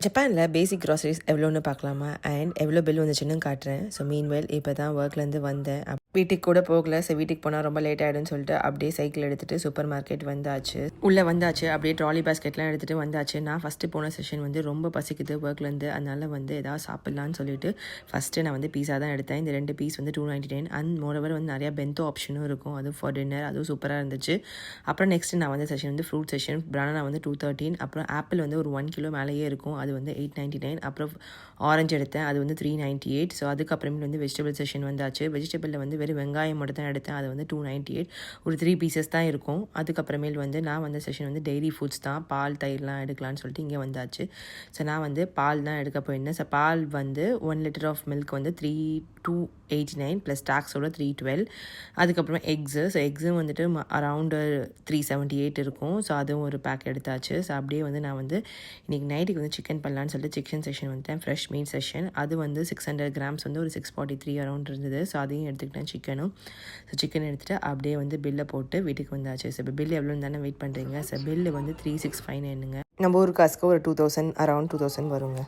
ஜப்பானில் பேசிக் க்ராசரிஸ் எவ்வளோன்னு பார்க்கலாமா அண்ட் எவ்வளோ பில் வந்துச்சுன்னு காட்டுறேன். ஸோ மீன்வெல் இப்போ தான் ஒர்க்லேருந்து வந்தேன். வீட்டுக்கு கூட போகல. ஸோ வீட்டுக்கு போனால் ரொம்ப லேட் ஆகிடும்னு சொல்லிட்டு அப்படியே சைக்கிள் எடுத்துகிட்டு சூப்பர் மார்க்கெட் வந்தாச்சு. உள்ளே வந்தாச்சு. அப்படியே ட்ராலி பேஸ்கெட்லாம் எடுத்துகிட்டு வந்தாச்சு. நான் ஃபஸ்ட்டு போன செஷன் வந்து ரொம்ப பசிக்குது ஒர்க்லேருந்து. அதனால் வந்து எதாவது சாப்பிட்லான்னு சொல்லிட்டு ஃபஸ்ட்டு நான் வந்து பீஸா தான் எடுத்தேன். இந்த 2 பீஸ் வந்து 299 அண்ட் மோரோவர் வந்து நிறையா பென்தோ ஆப்ஷனும் இருக்கும். அதுவும் ஃபார் டின்னர் அதுவும் சூப்பராக இருந்துச்சு. அப்புறம் நெக்ஸ்ட்டு நான் வந்து செஷன் வந்து ஃப்ரூட் செஷன். பனானா வந்து 213. அப்புறம் ஆப்பிள் வந்து ஒரு 1 கிலோ மேலேயே இருக்கும். அது வந்து 899. அப்புறம் ஆரஞ்சு எடுத்தேன். அது வந்து 398. ஸோ அதுக்கப்புறமேட்டு வந்து வெஜிடபிள் செஷன் வந்தாச்சு. வெஜிடபிளில் வந்து வெறும் வெங்காயம் மட்டும் தான் எடுத்தேன். அது வந்து 298. ஒரு 3 பீசஸ் தான் இருக்கும். அதுக்கப்புறமேல் வந்து நான் வந்த செஷன் வந்து டெய்ரி ஃபுட்ஸ் தான். பால் தயிர்லாம் எடுக்கலான்னு சொல்லிட்டு இங்கே வந்தாச்சு. ஸோ நான் வந்து பால் தான் எடுக்க போயிருந்தேன். ஸோ பால் வந்து 1 லிட்டர் ஆஃப் மில்க் வந்து 289 ப்ளஸ் டாக்ஸோட 312. அதுக்கப்புறம் எக்ஸு. ஸோ எக்ஸும் வந்துட்டு அரவுண்டு 378 இருக்கும். ஸோ அதுவும் ஒரு பேக் எடுத்தாச்சு. ஸோ அப்படியே வந்து நான் வந்து இன்றைக்கி நைட்டுக்கு வந்து சிக்கன் பண்ணலான்னு சொல்லிட்டு சிக்கன் செஷன் வந்துட்டேன். Fresh meet session. அது வந்து 600 கிராம்ஸ் வந்து ஒரு 643 அரௌண்ட் இருந்தது. ஸோ அதையும் எடுத்துக்கிட்டேன் சிக்கனும். ஸோ சிக்கன் எடுத்துகிட்டு அப்படியே வந்து பில்லை போட்டு வீட்டுக்கு வந்தாச்சு. ஸோ இப்போ பில் எவ்வளோன்னு தானே வெயிட் பண்ணுறீங்க. ஸோ பில்லு வந்து 3659ங்க. நம்ம ஊர் காசுக்கு ஒரு 2000 அரௌண்ட் 2000 வருங்க.